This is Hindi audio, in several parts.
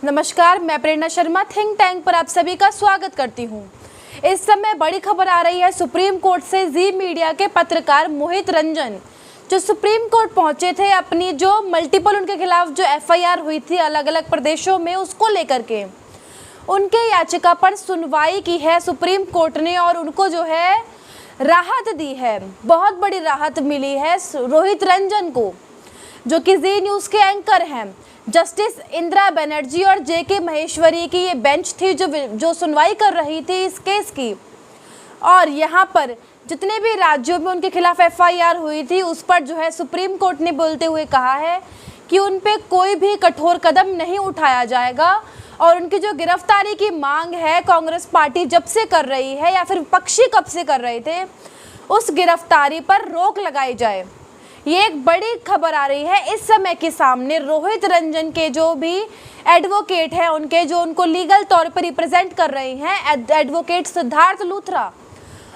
नमस्कार, मैं प्रेरणा शर्मा थिंक टैंक पर आप सभी का स्वागत करती हूं। इस समय बड़ी खबर आ रही है सुप्रीम कोर्ट से। जी मीडिया के पत्रकार मोहित रंजन जो सुप्रीम कोर्ट पहुंचे थे, अपनी जो मल्टीपल उनके खिलाफ जो एफआईआर हुई थी अलग अलग प्रदेशों में, उसको लेकर के उनके याचिका पर सुनवाई की है सुप्रीम कोर्ट ने और उनको जो है राहत दी है। बहुत बड़ी राहत मिली है रोहित रंजन को, जो कि जी न्यूज़ के एंकर हैं। जस्टिस इंदिरा बनर्जी और जेके महेश्वरी की ये बेंच थी जो सुनवाई कर रही थी इस केस की। और यहाँ पर जितने भी राज्यों में उनके खिलाफ एफआईआर हुई थी उस पर जो है सुप्रीम कोर्ट ने बोलते हुए कहा है कि उन पे कोई भी कठोर कदम नहीं उठाया जाएगा और उनकी जो गिरफ्तारी की मांग है कांग्रेस पार्टी जब से कर रही है या फिर विपक्षी कब से कर रहे थे, उस गिरफ्तारी पर रोक लगाई जाए। ये एक बड़ी खबर आ रही है इस समय के सामने। रोहित रंजन के जो भी एडवोकेट हैं, उनके जो उनको लीगल तौर पर रिप्रेजेंट कर रहे हैं, एडवोकेट सिद्धार्थ लूथरा,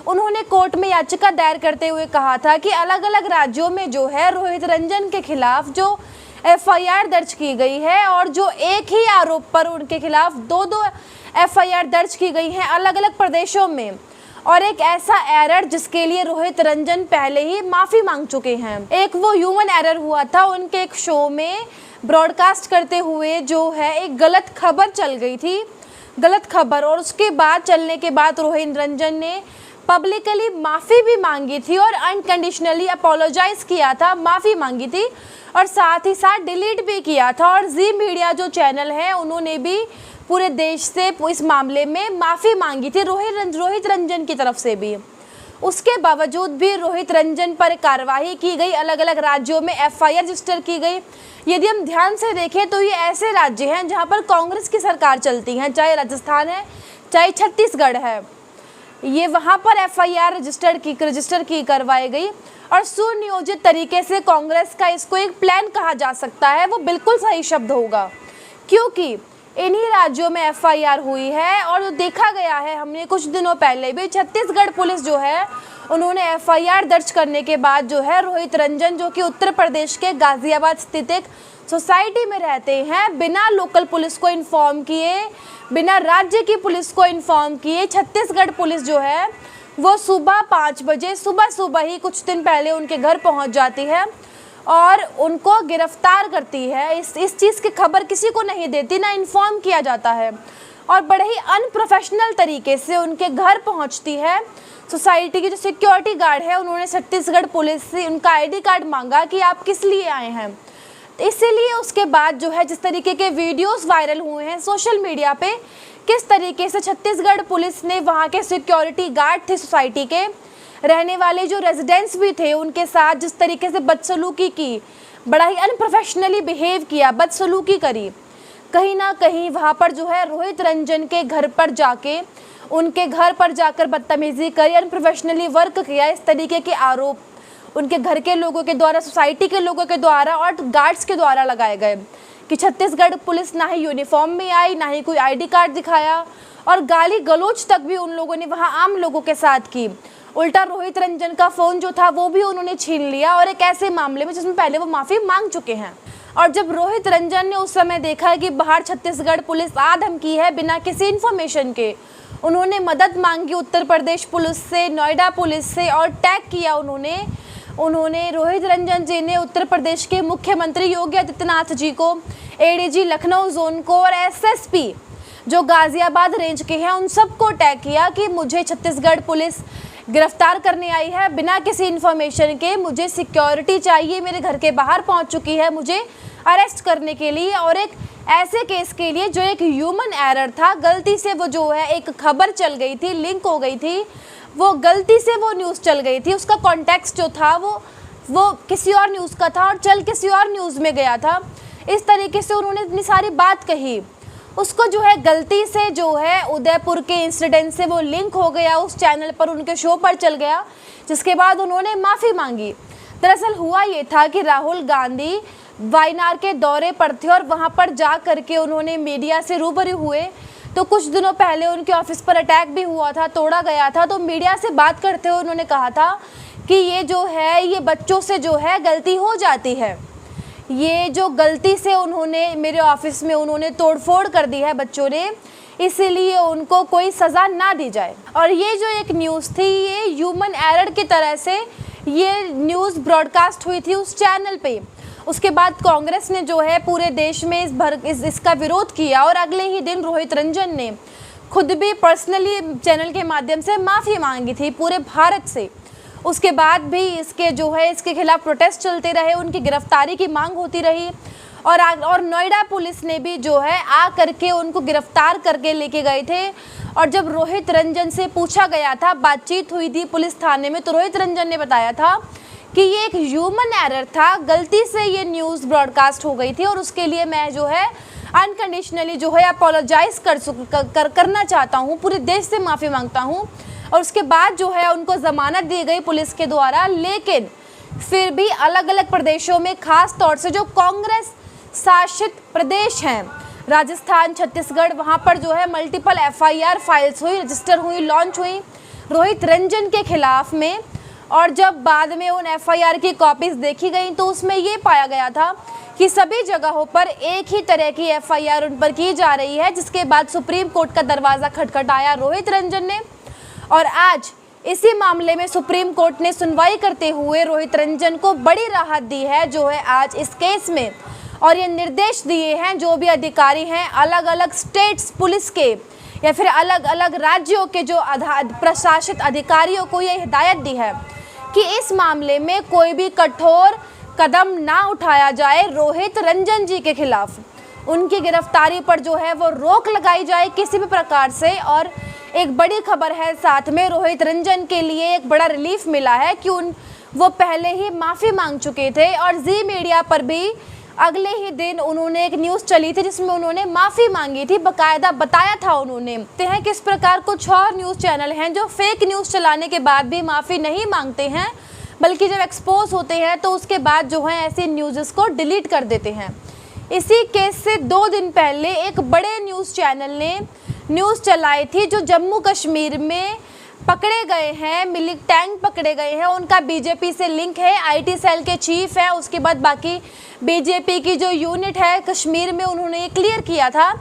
उन्होंने कोर्ट में याचिका दायर करते हुए कहा था कि अलग अलग राज्यों में जो है रोहित रंजन के खिलाफ जो एफआईआर दर्ज की गई है और जो एक ही आरोप पर उनके खिलाफ दो एफआईआर दर्ज की गई हैं अलग अलग प्रदेशों में, और एक ऐसा एरर जिसके लिए रोहित रंजन पहले ही माफ़ी मांग चुके हैं। एक वो ह्यूमन एरर हुआ था, उनके एक शो में ब्रॉडकास्ट करते हुए जो है एक गलत खबर चल गई थी, गलत खबर, और उसके बाद चलने के बाद रोहित रंजन ने पब्लिकली माफ़ी भी मांगी थी और अनकंडीशनली अपोलोजाइज़ किया था, माफ़ी मांगी थी और साथ ही साथ डिलीट भी किया था। और जी मीडिया जो चैनल है उन्होंने भी पूरे देश से इस मामले में माफ़ी मांगी थी रोहित रंजन की तरफ से भी। उसके बावजूद भी रोहित रंजन पर कार्रवाई की गई, अलग अलग राज्यों में एफआईआर रजिस्टर की गई। यदि हम ध्यान से देखें तो ये ऐसे राज्य हैं जहां पर कांग्रेस की सरकार चलती है, चाहे राजस्थान है चाहे छत्तीसगढ़ है। ये वहां पर एफआईआर रजिस्टर की करवाई गई और सुनियोजित तरीके से कांग्रेस का इसको एक प्लान कहा जा सकता है, वो बिल्कुल सही शब्द होगा, क्योंकि इन्हीं राज्यों में एफआईआर हुई है। और देखा गया है, हमने कुछ दिनों पहले भी छत्तीसगढ़ पुलिस जो है उन्होंने एफआईआर दर्ज करने के बाद जो है रोहित रंजन, जो कि उत्तर प्रदेश के गाजियाबाद स्थित एक सोसाइटी में रहते हैं, बिना लोकल पुलिस को इन्फॉर्म किए, बिना राज्य की पुलिस को इन्फॉर्म किए, छत्तीसगढ़ पुलिस जो है वो सुबह 5 बजे सुबह ही कुछ दिन पहले उनके घर पहुंच जाती है और उनको गिरफ्तार करती है। इस चीज़ की खबर किसी को नहीं देती, ना इन्फॉर्म किया जाता है, और बड़े ही अनप्रोफेशनल तरीके से उनके घर पहुंचती है। सोसाइटी की जो सिक्योरिटी गार्ड है उन्होंने छत्तीसगढ़ पुलिस से उनका आईडी कार्ड मांगा कि आप किस लिए आए हैं। इसीलिए उसके बाद जो है जिस तरीके के वीडियोस वायरल हुए हैं सोशल मीडिया पे, किस तरीके से छत्तीसगढ़ पुलिस ने वहाँ के सिक्योरिटी गार्ड थे, सोसाइटी के रहने वाले जो रेजिडेंट्स भी थे, उनके साथ जिस तरीके से बदसलूकी की, बड़ा ही अनप्रोफेशनली बिहेव किया, बदसलूकी करी। कहीं ना कहीं वहाँ पर जो है रोहित रंजन के घर पर जाके, उनके घर पर जाकर बदतमीजी करी, अनप्रोफेशनली वर्क किया, इस तरीके के आरोप उनके घर के लोगों के द्वारा, सोसाइटी के लोगों के द्वारा और गार्ड्स के द्वारा लगाए गए कि छत्तीसगढ़ पुलिस ना ही यूनिफॉर्म में आई, ना ही कोई आईडी कार्ड दिखाया, और गाली गलौज तक भी उन लोगों ने वहाँ आम लोगों के साथ की। उल्टा रोहित रंजन का फ़ोन जो था वो भी उन्होंने छीन लिया, और एक ऐसे मामले में जिसमें पहले वो माफ़ी मांग चुके हैं। और जब रोहित रंजन ने उस समय देखा कि बाहर छत्तीसगढ़ पुलिस आधमकी है बिना किसी इन्फॉर्मेशन के, उन्होंने मदद मांगी उत्तर प्रदेश पुलिस से, नोएडा पुलिस से, और टैग किया उन्होंने रोहित रंजन जी ने उत्तर प्रदेश के मुख्यमंत्री योगी आदित्यनाथ जी को, एडीजी लखनऊ जोन को और एसएसपी जो गाजियाबाद रेंज के हैं उन सबको टैग किया कि मुझे छत्तीसगढ़ पुलिस गिरफ्तार करने आई है बिना किसी इन्फॉर्मेशन के, मुझे सिक्योरिटी चाहिए, मेरे घर के बाहर पहुंच चुकी है मुझे अरेस्ट करने के लिए, और एक ऐसे केस के लिए जो एक ह्यूमन एरर था, गलती से वो जो है एक खबर चल गई थी, लिंक हो गई थी, वो गलती से वो न्यूज़ चल गई थी, उसका कॉन्टेक्स्ट जो था वो किसी और न्यूज़ का था और चल किसी और न्यूज़ में गया था। इस तरीके से उन्होंने इतनी सारी बात कही, उसको जो है गलती से जो है उदयपुर के इंसिडेंट से वो लिंक हो गया, उस चैनल पर उनके शो पर चल गया, जिसके बाद उन्होंने माफ़ी मांगी। दरअसल हुआ ये था कि राहुल गांधी वायनाड के दौरे पर थे और वहाँ पर जा करके उन्होंने मीडिया से रूबरू हुए, तो कुछ दिनों पहले उनके ऑफिस पर अटैक भी हुआ था, तोड़ा गया था। तो मीडिया से बात करते हुए उन्होंने कहा था कि ये जो है ये बच्चों से जो है गलती हो जाती है, ये जो गलती से उन्होंने मेरे ऑफिस में उन्होंने तोड़फोड़ कर दी है बच्चों ने, इसीलिए उनको कोई सज़ा ना दी जाए। और ये जो एक न्यूज़ थी, ये ह्यूमन एरर की तरह से ये न्यूज़ ब्रॉडकास्ट हुई थी उस चैनल पे। उसके बाद कांग्रेस ने जो है पूरे देश में इसका विरोध किया और अगले ही दिन रोहित रंजन ने खुद भी पर्सनली चैनल के माध्यम से माफ़ी मांगी थी पूरे भारत से। उसके बाद भी इसके खिलाफ प्रोटेस्ट चलते रहे, उनकी गिरफ्तारी की मांग होती रही और नोएडा पुलिस ने भी जो है आ करके उनको गिरफ्तार करके लेके गए थे। और जब रोहित रंजन से पूछा गया था, बातचीत हुई थी पुलिस थाने में, तो रोहित रंजन ने बताया था कि ये एक ह्यूमन एरर था, गलती से ये न्यूज़ ब्रॉडकास्ट हो गई थी और उसके लिए मैं जो है अनकंडीशनली जो है अपोलोजाइज़ करना चाहता हूँ, पूरे देश से माफ़ी मांगता हूँ। और उसके बाद जो है उनको ज़मानत दी गई पुलिस के द्वारा। लेकिन फिर भी अलग अलग प्रदेशों में, ख़ास तौर से जो कांग्रेस शासित प्रदेश हैं, राजस्थान, छत्तीसगढ़, वहाँ पर जो है मल्टीपल FIR फाइल्स हुई, रजिस्टर हुई, लॉन्च हुई रोहित रंजन के खिलाफ में। और जब बाद में उन FIR की कॉपीज़ देखी गई तो उसमें ये पाया गया था कि सभी जगहों पर एक ही तरह की FIR उन पर की जा रही है, जिसके बाद सुप्रीम कोर्ट का दरवाज़ा खटखटाया रोहित रंजन ने। और आज इसी मामले में सुप्रीम कोर्ट ने सुनवाई करते हुए रोहित रंजन को बड़ी राहत दी है जो है आज इस केस में। और ये निर्देश दिए हैं जो भी अधिकारी हैं अलग अलग स्टेट्स पुलिस के या फिर अलग अलग राज्यों के जो प्रशासित अधिकारियों को ये हिदायत दी है कि इस मामले में कोई भी कठोर कदम ना उठाया जाए रोहित रंजन जी के खिलाफ। उनकी गिरफ्तारी पर जो है वो रोक लगाई जाए किसी भी प्रकार से। और एक बड़ी खबर है साथ में, रोहित रंजन के लिए एक बड़ा रिलीफ मिला है कि वो पहले ही माफ़ी मांग चुके थे और जी मीडिया पर भी अगले ही दिन उन्होंने एक न्यूज़ चली थी जिसमें उन्होंने माफ़ी मांगी थी, बकायदा बताया था उन्होंने। देखते हैं किस प्रकार कुछ और न्यूज़ चैनल हैं जो फेक न्यूज़ चलाने के बाद भी माफ़ी नहीं मांगते हैं, बल्कि जब एक्सपोज होते हैं तो उसके बाद जो है ऐसी न्यूज़ को डिलीट कर देते हैं। इसी केस से 2 दिन पहले एक बड़े न्यूज़ चैनल ने न्यूज़ चलाई थी जो जम्मू कश्मीर में पकड़े गए हैं, मिलिटेंट पकड़े गए हैं, उनका बीजेपी से लिंक है, IT सेल के चीफ है। उसके बाद बाकी बीजेपी की जो यूनिट है कश्मीर में, उन्होंने ये क्लियर किया था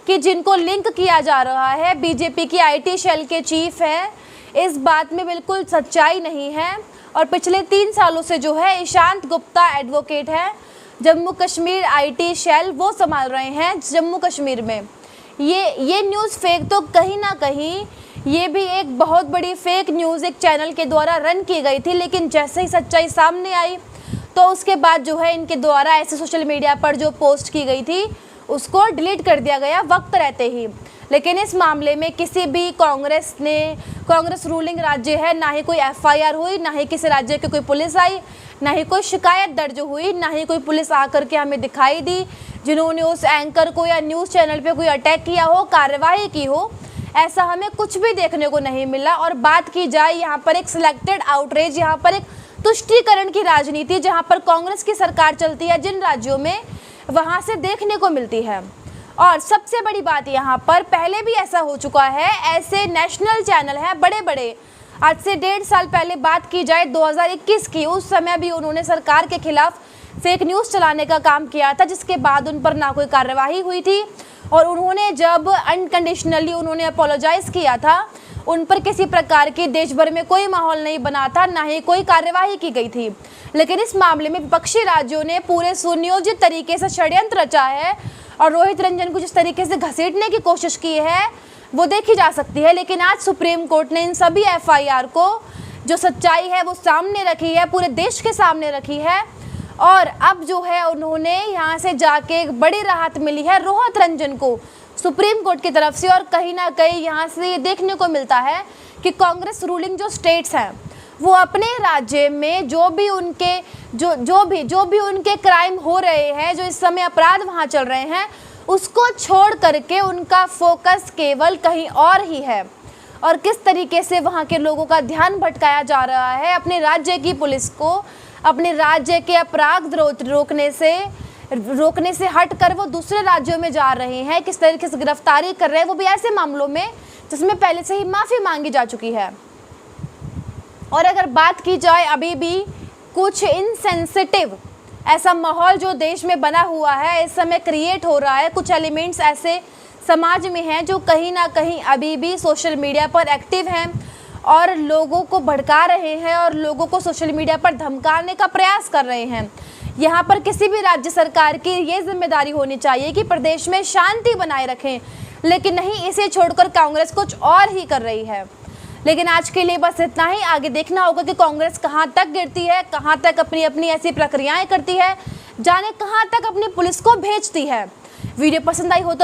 कि जिनको लिंक किया जा रहा है बीजेपी की IT सेल के चीफ है, इस बात में बिल्कुल सच्चाई नहीं है। और पिछले 3 सालों से जो है ईशांत गुप्ता एडवोकेट है, जम्मू कश्मीर IT सेल वो संभाल रहे हैं जम्मू कश्मीर में। ये न्यूज़ फेक तो कहीं ना कहीं ये भी एक बहुत बड़ी फेक न्यूज़ एक चैनल के द्वारा रन की गई थी, लेकिन जैसे ही सच्चाई सामने आई तो उसके बाद जो है इनके द्वारा ऐसे सोशल मीडिया पर जो पोस्ट की गई थी उसको डिलीट कर दिया गया वक्त रहते ही। लेकिन इस मामले में किसी भी कांग्रेस रूलिंग राज्य है, ना ही कोई FIR हुई, ना ही किसी राज्य की कोई पुलिस आई, ना ही कोई शिकायत दर्ज हुई, ना ही कोई पुलिस आकर के हमें दिखाई दी जिन्होंने उस एंकर को या न्यूज़ चैनल पे कोई अटैक किया हो, कार्रवाई की हो। ऐसा हमें कुछ भी देखने को नहीं मिला। और बात की जाए यहाँ पर एक सिलेक्टेड आउटरीच, यहाँ पर एक तुष्टीकरण की राजनीति जहाँ पर कांग्रेस की सरकार चलती है जिन राज्यों में, वहाँ से देखने को मिलती है। और सबसे बड़ी बात यहाँ पर, पहले भी ऐसा हो चुका है, ऐसे नेशनल चैनल हैं बड़े बड़े, आज से 1.5 साल पहले बात की जाए 2021 की, उस समय भी उन्होंने सरकार के खिलाफ फेक न्यूज़ चलाने का काम किया था, जिसके बाद उन पर ना कोई कार्रवाई हुई थी। और उन्होंने जब अनकंडीशनली उन्होंने अपोलोजाइज़ किया था, उन पर किसी प्रकार की देश भर में कोई माहौल नहीं बना था, ना ही कोई कार्यवाही की गई थी। लेकिन इस मामले में विपक्षी राज्यों ने पूरे सुनियोजित तरीके से षड्यंत्र रचा है और रोहित रंजन को जिस तरीके से घसीटने की कोशिश की है वो देखी जा सकती है। लेकिन आज सुप्रीम कोर्ट ने इन सभी FIR को जो सच्चाई है वो सामने रखी है, पूरे देश के सामने रखी है। और अब जो है उन्होंने यहाँ से जाके एक बड़ी राहत मिली है रोहित रंजन को सुप्रीम कोर्ट की तरफ से। और कहीं ना कहीं यहाँ से ये देखने को मिलता है कि कांग्रेस रूलिंग जो स्टेट्स हैं वो अपने राज्य में जो भी उनके क्राइम हो रहे हैं, जो इस समय अपराध वहाँ चल रहे हैं, उसको छोड़ करके उनका फोकस केवल कहीं और ही है। और किस तरीके से वहाँ के लोगों का ध्यान भटकाया जा रहा है, अपने राज्य की पुलिस को अपने राज्य के अपराध रोकने से हटकर वो दूसरे राज्यों में जा रहे हैं, किस तरीके से गिरफ्तारी कर रहे हैं, वो भी ऐसे मामलों में जिसमें पहले से ही माफ़ी मांगी जा चुकी है। और अगर बात की जाए अभी भी कुछ इनसेंसिटिव ऐसा माहौल जो देश में बना हुआ है, इस समय क्रिएट हो रहा है। कुछ एलिमेंट्स ऐसे समाज में हैं जो कहीं ना कहीं अभी भी सोशल मीडिया पर एक्टिव हैं और लोगों को भड़का रहे हैं और लोगों को सोशल मीडिया पर धमकाने का प्रयास कर रहे हैं। यहाँ पर किसी भी राज्य सरकार की ये जिम्मेदारी होनी चाहिए कि प्रदेश में शांति बनाए रखें, लेकिन नहीं, इसे छोड़कर कांग्रेस कुछ और ही कर रही है। लेकिन आज के लिए बस इतना ही। आगे देखना होगा कि कांग्रेस कहां तक गिरती है, कहां तक अपनी अपनी ऐसी प्रक्रियाएं करती है, जाने कहां तक अपनी पुलिस को भेजती है। वीडियो पसंद आई हो तो